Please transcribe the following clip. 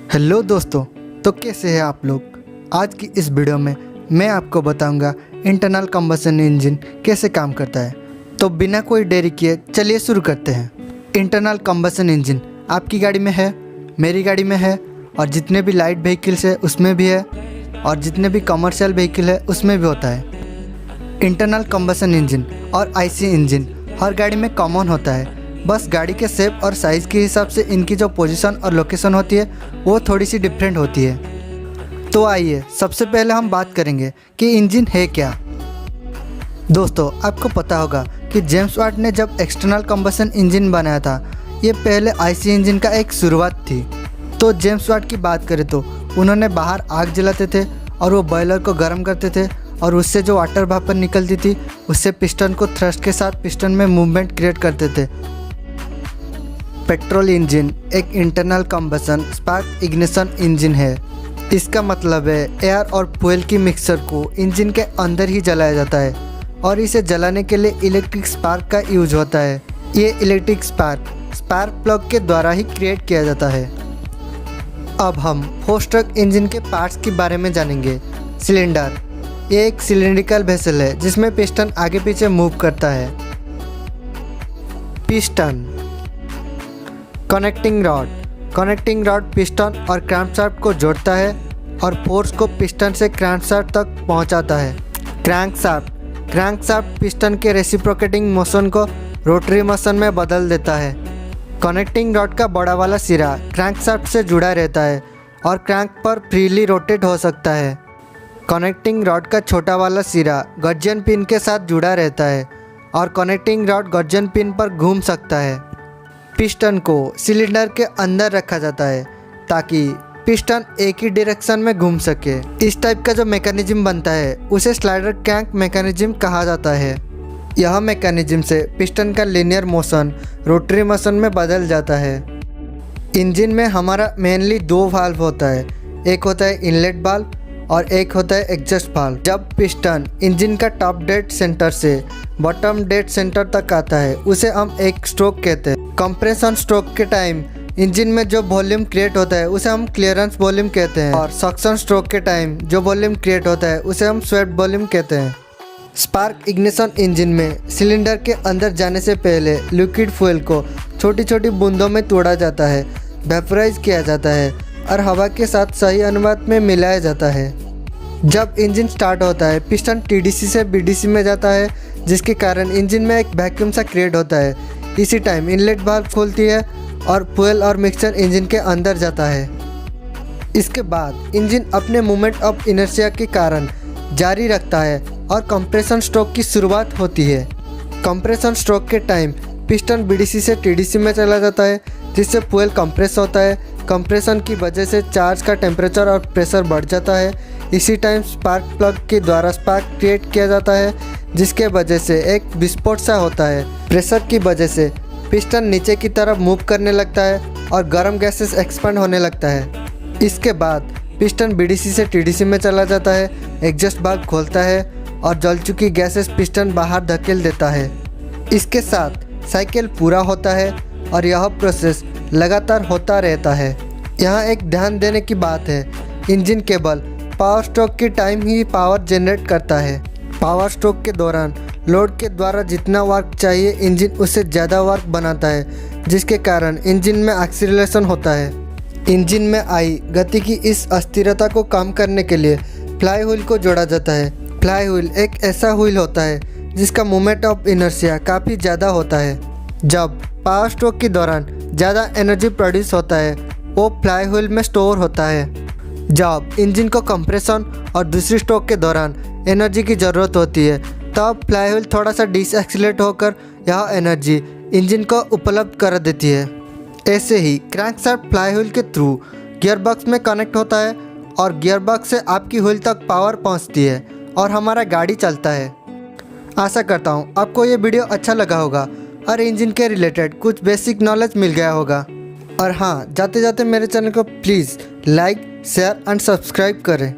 Hello दोस्तों, तो कैसे हैं आप लोग। आज की इस वीडियो में मैं आपको बताऊंगा इंटरनल कंबशन इंजन कैसे काम करता है। तो बिना कोई देरी किए चलिए शुरू करते हैं। इंटरनल कंबशन इंजन आपकी गाड़ी में है, मेरी गाड़ी में है, और जितने भी लाइट व्हीकल्स है उसमें भी है, और जितने भी कमर्शियल व्हीकल है उसमें भी होता है। इंटरनल कंबशन इंजन और आईसी इंजन हर गाड़ी में कॉमन होता है, बस गाड़ी के शेप और साइज़ के हिसाब से इनकी जो पोजीशन और लोकेशन होती है वो थोड़ी सी डिफरेंट होती है। तो आइए सबसे पहले हम बात करेंगे कि इंजन है क्या। दोस्तों, आपको पता होगा कि जेम्स वाट ने जब एक्सटर्नल कंबशन इंजन बनाया था, ये पहले आईसी इंजन का एक शुरुआत थी। तो जेम्स वाट की बात करें तो उन्होंने बाहर आग जलाते थे और वो बॉयलर को गर्म करते थे, और उससे जो वाटर भापर निकलती थी उससे पिस्टन को थ्रस्ट के साथ पिस्टन में मूवमेंट क्रिएट करते थे। पेट्रोल इंजन एक internal combustion spark ignition engine है। इसका मतलब है एयर और फ्यूल की मिक्सचर को इंजन के अंदर ही जलाया जाता है, और इसे जलाने के लिए इलेक्ट्रिक स्पार्क का यूज होता है। ये इलेक्ट्रिक स्पार्क प्लग के द्वारा ही क्रिएट किया जाता है। अब हम फोर स्ट्रोक इंजन के पार्ट्स के बारे में जानेंगे। सिलेंडर, ये एक सिलिंड्रिकल वेसल है जिसमें पिस्टन आगे पीछे मूव करता है। पिस्टन, कनेक्टिंग रॉड पिस्टन और क्रैंकशाफ्ट को जोड़ता है और फोर्स को पिस्टन से क्रैंकशाफ्ट तक पहुंचाता है। क्रैंकशाफ्ट पिस्टन के रेसिप्रोकेटिंग मोशन को रोटरी मोशन में बदल देता है। कनेक्टिंग रॉड का बड़ा वाला सिरा क्रैंकशाफ्ट से जुड़ा रहता है और क्रैंक पर फ्रीली रोटेट हो सकता है। कनेक्टिंग रॉड का छोटा वाला सिरा गर्जन पिन के साथ जुड़ा रहता है और कनेक्टिंग रॉड गर्जन पिन पर घूम सकता है। पिस्टन को सिलेंडर के अंदर रखा जाता है ताकि पिस्टन एक ही डायरेक्शन में घूम सके। इस टाइप का जो मैकेनिज्म बनता है उसे स्लाइडर क्रैंक मैकेनिज्म कहा जाता है। यह मैकेनिज्म से पिस्टन का लीनियर मोशन रोटरी मोशन में बदल जाता है। इंजन में हमारा मेनली दो वाल्व होता है, एक होता है इनलेट वाल्व और एक होता है एग्जॉस्ट वाल्व। जब पिस्टन इंजन का टॉप डेड सेंटर से बॉटम डेड सेंटर तक आता है उसे हम एक स्ट्रोक कहते हैं। कंप्रेशन स्ट्रोक के टाइम इंजन में जो वॉल्यूम क्रिएट होता है उसे हम क्लियरेंस वॉल्यूम कहते हैं, और सक्शन स्ट्रोक के टाइम जो वॉल्यूम क्रिएट होता है उसे हम स्वेट वॉल्यूम कहते हैं। स्पार्क इग्निशन इंजन में सिलेंडर के अंदर जाने से पहले लिक्विड फ्यूल को छोटी छोटी बूंदों में तोड़ा जाता है, वेपराइज किया जाता है और हवा के साथ सही अनुपात में मिलाया जाता है। जब इंजन स्टार्ट होता है पिस्टन टीडीसी से बीडीसी में जाता है, जिसके कारण इंजन में एक वैक्यूम सा क्रिएट होता है। इसी टाइम इनलेट वाल्व खोलती है और फ्यूल और मिक्सचर इंजन के अंदर जाता है। इसके बाद इंजन अपने मूवमेंट ऑफ इनर्शिया के कारण जारी रखता है और कंप्रेशन स्ट्रोक की शुरुआत होती है। कंप्रेशन स्ट्रोक के टाइम पिस्टन बीडीसी से टीडीसी में चला जाता है, जिससे फ्यूल कंप्रेस होता है। कंप्रेशन की वजह से चार्ज का टेम्परेचर और प्रेशर बढ़ जाता है। इसी टाइम स्पार्क प्लग के द्वारा स्पार्क क्रिएट किया जाता है, जिसके वजह से एक विस्फोट सा होता है। प्रेशर की वजह से पिस्टन नीचे की तरफ मूव करने लगता है और गर्म गैसेस एक्सपेंड होने लगता है। इसके बाद पिस्टन बीडीसी से टीडीसी में चला जाता है, एग्जॉस्ट वाल्व खोलता है और जल चुकी गैसेस पिस्टन बाहर धकेल देता है। इसके साथ साइकिल पूरा होता है और यह प्रोसेस लगातार होता रहता है। यहाँ एक ध्यान देने की बात है, इंजन केवल पावर स्ट्रोक के टाइम ही पावर जनरेट करता है। पावर स्ट्रोक के दौरान लोड के द्वारा जितना वर्क चाहिए इंजन उससे ज़्यादा वर्क बनाता है, जिसके कारण इंजन में एक्सीलरेशन होता है। इंजन में आई गति की इस अस्थिरता को कम करने के लिए फ्लाई व्हील को जोड़ा जाता है। फ्लाई व्हील एक ऐसा व्हील होता है जिसका मोमेंट ऑफ इनर्शिया काफ़ी ज़्यादा होता है। जब पावर स्ट्रोक के दौरान ज़्यादा एनर्जी प्रोड्यूस होता है वो फ्लाई व्हील में स्टोर होता है। जब इंजन को कंप्रेशन और दूसरी स्ट्रोक के दौरान एनर्जी की ज़रूरत होती है तब फ्लाई व्हील थोड़ा सा डिसएक्सीलरेट होकर यह एनर्जी इंजन को उपलब्ध कर देती है। ऐसे ही क्रैंकशाफ्ट फ्लाई व्हील के थ्रू गियरबॉक्स में कनेक्ट होता है और गियरबॉक्स से आपकी व्हील तक पावर पहुंचती है और हमारा गाड़ी चलता है। आशा करता हूं आपको ये वीडियो अच्छा लगा होगा और इंजन के रिलेटेड कुछ बेसिक नॉलेज मिल गया होगा। और हाँ, जाते जाते मेरे चैनल को please like, share and subscribe करें।